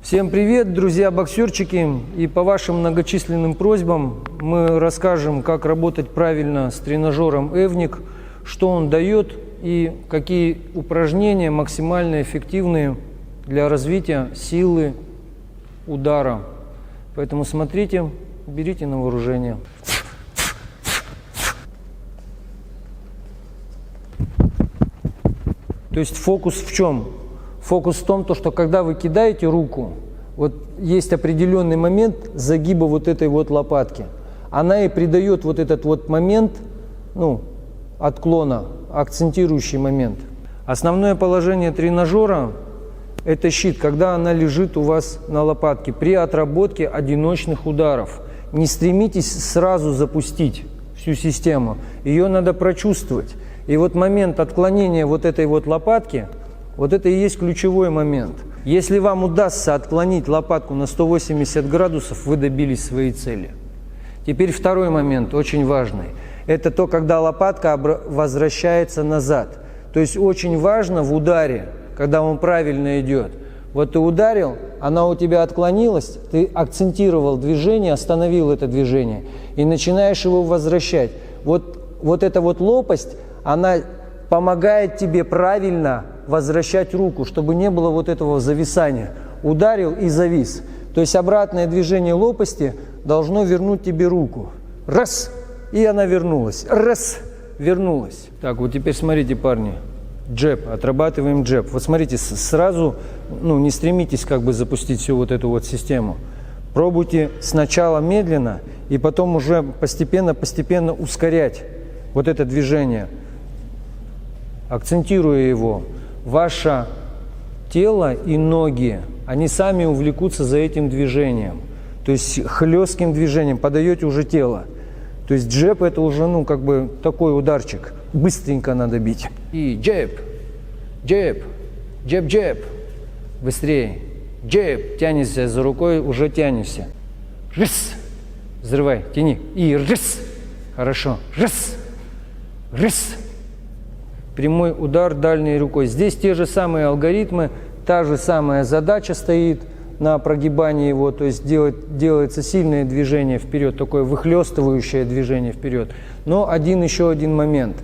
Всем привет, друзья-боксерчики! И по вашим многочисленным просьбам мы расскажем, как работать правильно с тренажером Эвник, что он дает и какие упражнения максимально эффективные для развития силы удара. Поэтому смотрите, берите на вооружение. То есть фокус в чем? Фокус в том, что когда вы кидаете руку, вот есть определенный момент загиба вот этой вот лопатки. Она и придает вот этот вот момент, отклона, акцентирующий момент. Основное положение тренажера – это щит, когда она лежит у вас на лопатке при отработке одиночных ударов. Не стремитесь сразу запустить всю систему, ее надо прочувствовать. И вот момент отклонения вот этой вот лопатки, вот это и есть ключевой момент. Если вам удастся отклонить лопатку на 180 градусов, вы добились своей цели. Теперь второй момент, очень важный. Это то, когда лопатка возвращается назад. То есть очень важно в ударе, когда он правильно идет. Вот ты ударил, она у тебя отклонилась, ты акцентировал движение, остановил это движение и начинаешь его возвращать. Вот эта вот лопасть, она помогает тебе правильно возвращать руку, чтобы не было вот этого зависания. Ударил и завис. То есть обратное движение лопасти должно вернуть тебе руку. Раз, и она вернулась. Раз, вернулась. Так, вот теперь смотрите, парни. Джеб, отрабатываем джеб. Вот смотрите, сразу, не стремитесь запустить всю вот эту вот систему. Пробуйте сначала медленно, и потом уже постепенно ускорять вот это движение, акцентируя его. Ваше тело и ноги, они сами увлекутся за этим движением. То есть хлестким движением подаете уже тело. То есть джеб это уже, такой ударчик. Быстренько надо бить. И джеб, джеб, джеб, джеб. Быстрее. Джеб. Тянешься за рукой, уже тянешься. Раз. Взрывай, тяни. И раз. Хорошо. Раз. Раз. Прямой удар дальней рукой. Здесь те же самые алгоритмы, та же самая задача стоит на прогибании его, то есть делается сильное движение вперед, такое выхлестывающее движение вперед. Но еще один момент.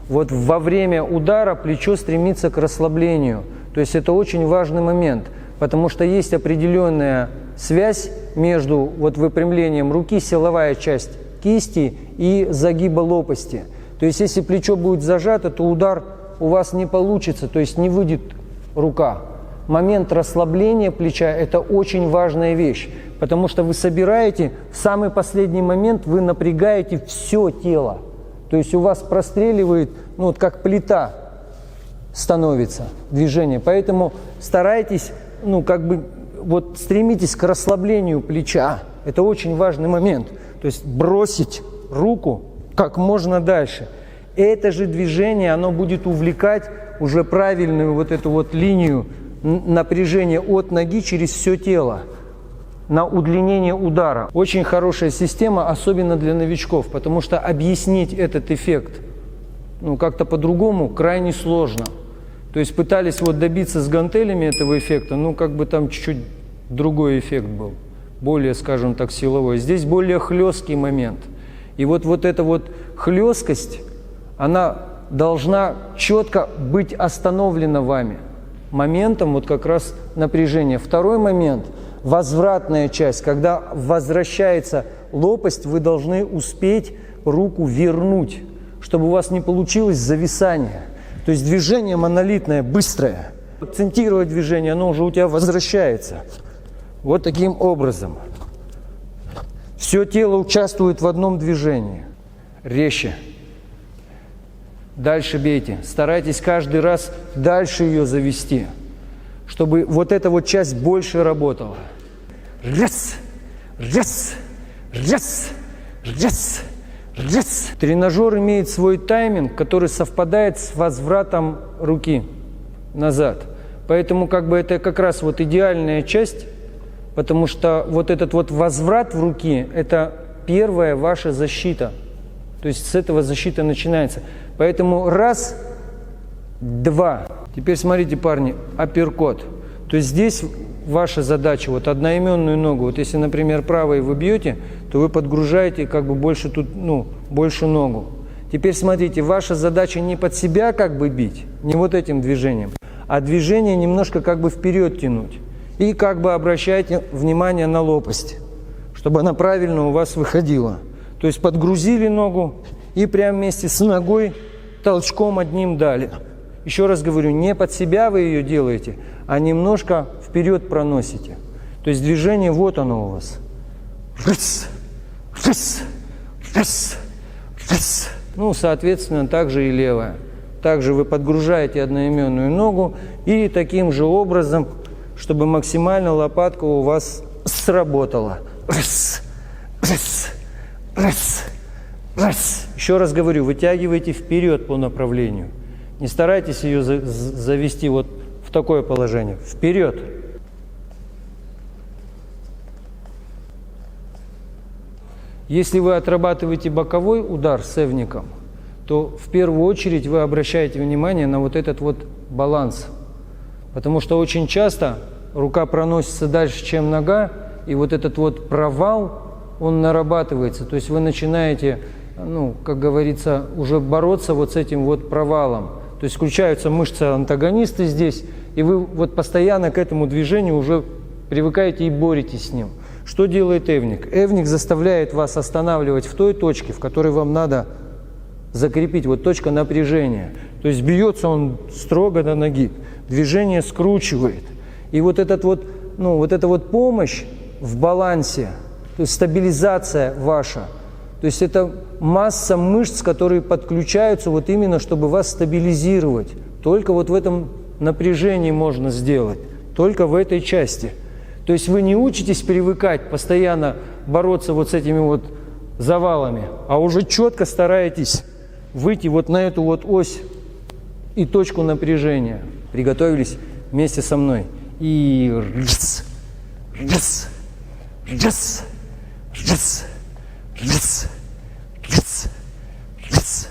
Вот во время удара плечо стремится к расслаблению. То есть это очень важный момент, потому что есть определенная связь между выпрямлением руки, силовая часть кисти и загиба лопасти. То есть если плечо будет зажато, то удар у вас не получится, то есть не выйдет рука. Момент расслабления плеча – это очень важная вещь, потому что вы собираете, в самый последний момент вы напрягаете все тело. То есть у вас простреливает, как плита становится движение. Поэтому старайтесь, стремитесь к расслаблению плеча. Это очень важный момент. То есть бросить руку как можно дальше. Это же движение, оно будет увлекать уже правильную эту линию напряжения от ноги через все тело на удлинение удара. Очень хорошая система, особенно для новичков, потому что объяснить этот эффект как-то по-другому крайне сложно. То есть пытались добиться с гантелями этого эффекта, там чуть-чуть другой эффект был, более, скажем так, силовой. Здесь более хлесткий момент. И эта хлесткость, она должна четко быть остановлена вами. Моментом как раз напряжения. Второй момент – возвратная часть. Когда возвращается лопасть, вы должны успеть руку вернуть, чтобы у вас не получилось зависание. То есть движение монолитное, быстрое. Акцентировать движение, оно уже у тебя возвращается. Вот таким образом. Все тело участвует в одном движении. Резче. Дальше бейте. Старайтесь каждый раз дальше ее завести, чтобы эта часть больше работала. Раз, раз, раз, раз, раз. Тренажер имеет свой тайминг, который совпадает с возвратом руки назад. Поэтому это как раз идеальная часть, потому что этот возврат в руки – это первая ваша защита. То есть с этого защита начинается. Поэтому раз, два. Теперь смотрите, парни, апперкот. То есть здесь ваша задача, вот одноименную ногу, вот если, например, правой вы бьете, то вы подгружаете как бы больше тут, больше ногу. Теперь смотрите, ваша задача не под себя как бы бить, не вот этим движением, а движение немножко как бы вперед тянуть. И как бы обращайте внимание на лопасть, чтобы она правильно у вас выходила. То есть подгрузили ногу и прямо вместе с ногой толчком одним дали. Еще раз говорю, не под себя вы ее делаете, а немножко вперед проносите. То есть движение вот оно у вас. Раз, раз, раз, раз. Соответственно, также и левая. Также вы подгружаете одноименную ногу и таким же образом, чтобы максимально лопатка у вас сработала. Раз, раз, раз, раз. Еще раз говорю, вытягивайте вперед по направлению. Не старайтесь ее завести вот в такое положение. Вперед. Если вы отрабатываете боковой удар с эвником, то в первую очередь вы обращаете внимание на вот этот вот баланс. Потому что очень часто рука проносится дальше, чем нога, и вот этот вот провал, он нарабатывается. То есть вы начинаете, как говорится, уже бороться вот с этим вот провалом. То есть включаются мышцы-антагонисты здесь, и вы вот постоянно к этому движению уже привыкаете и боретесь с ним. Что делает эвник? Эвник заставляет вас останавливать в той точке, в которой вам надо закрепить, вот точка напряжения. То есть бьется он строго на ноги, движение скручивает. И вот эта вот помощь в балансе, то есть стабилизация ваша, то есть это масса мышц, которые подключаются вот именно, чтобы вас стабилизировать. Только вот в этом напряжении можно сделать, только в этой части. То есть вы не учитесь привыкать, постоянно бороться вот с этими вот завалами, а уже четко стараетесь выйти вот на эту вот ось и точку напряжения. Приготовились вместе со мной. И раз, раз, раз, раз, раз, раз, раз,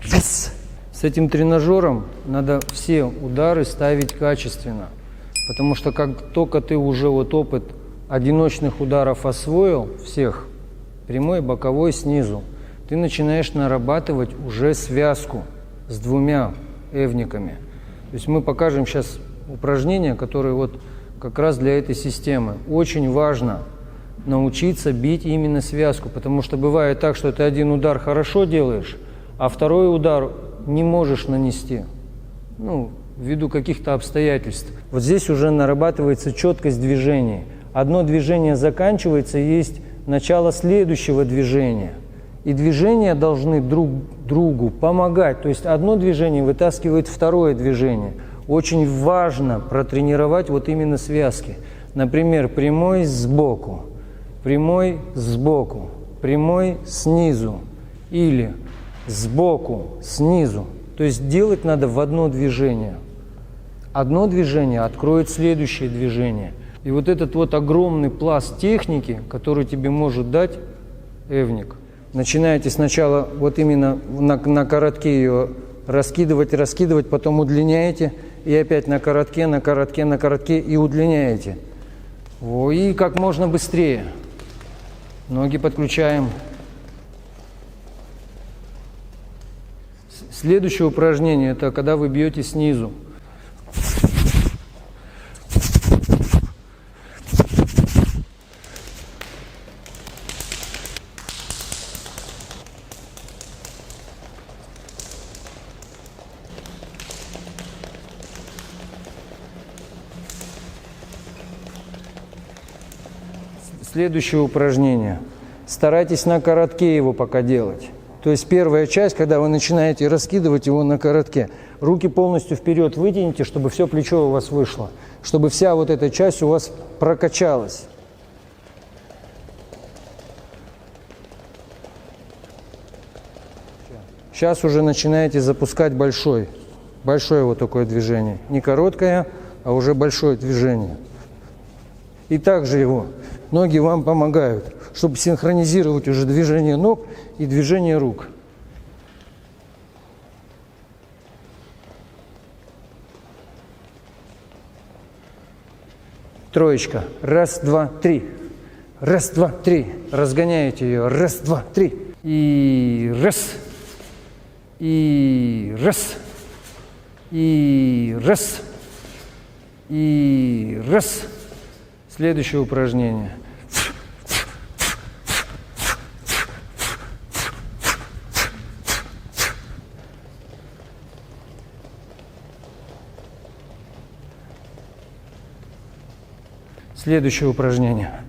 раз. С этим тренажером надо все удары ставить качественно. Потому что как только ты уже вот опыт одиночных ударов освоил, всех, прямой, боковой, снизу, ты начинаешь нарабатывать уже связку с двумя эвниками. То есть мы покажем сейчас упражнения, которые вот как раз для этой системы. Очень важно научиться бить именно связку, потому что бывает так, что ты один удар хорошо делаешь, а второй удар не можешь нанести. Ввиду каких-то обстоятельств. Вот здесь уже нарабатывается четкость движений. Одно движение заканчивается, и есть начало следующего движения. И движения должны друг другу помогать. То есть одно движение вытаскивает второе движение. Очень важно протренировать вот именно связки. Например, прямой сбоку, прямой сбоку, прямой снизу или сбоку, снизу. То есть делать надо в одно движение. Одно движение откроет следующее движение. И вот этот вот огромный пласт техники, который тебе может дать эвник. Начинаете сначала вот именно на коротке ее раскидывать, потом удлиняете, и опять на коротке и удлиняете. И как можно быстрее. Ноги подключаем. Следующее упражнение – это когда вы бьете снизу. Следующее упражнение. Старайтесь на коротке его пока делать. То есть первая часть, когда вы начинаете раскидывать его на коротке, руки полностью вперед вытяните, чтобы все плечо у вас вышло, чтобы вся вот эта часть у вас прокачалась. Сейчас уже начинаете запускать большое вот такое движение. Не короткое, а уже большое движение. И также его ноги вам помогают, чтобы синхронизировать уже движение ног и движение рук. Троечка. Раз, два, три. Раз, два, три. Разгоняете ее. Раз, два, три. И раз. И раз. И раз. И раз. Следующее упражнение. Следующее упражнение.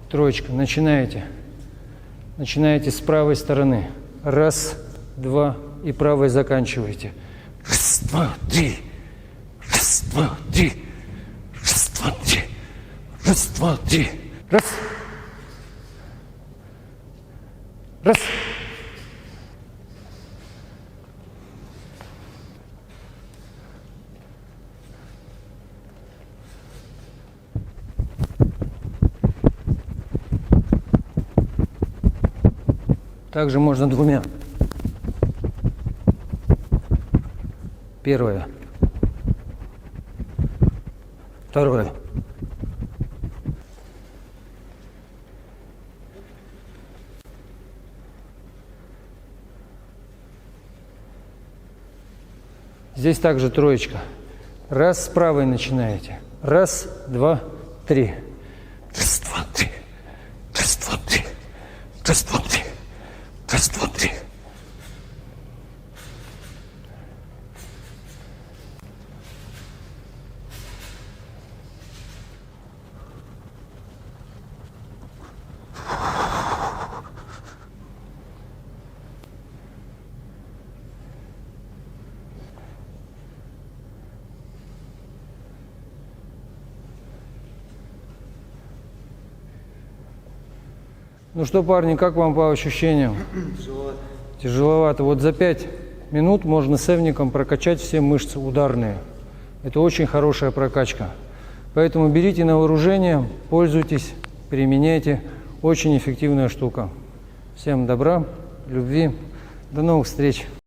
Троечка. Начинаете. Начинаете с правой стороны. Раз, два, и правой заканчиваете. Раз, два, три. Раз, два, три. Раз, два, три. Раз, два, три. Раз. Раз. Также можно двумя. Первое. Второе. Здесь также троечка. Раз, с правой начинаете. Раз, два, три. Раз, два, три. Раз, два, три. Раз, два, три. Раз, два, три. Ну что, парни, как вам по ощущениям? Тяжеловато. Тяжеловато. Вот за 5 минут можно севником прокачать все мышцы ударные. Это очень хорошая прокачка. Поэтому берите на вооружение, пользуйтесь, применяйте. Очень эффективная штука. Всем добра, любви. До новых встреч.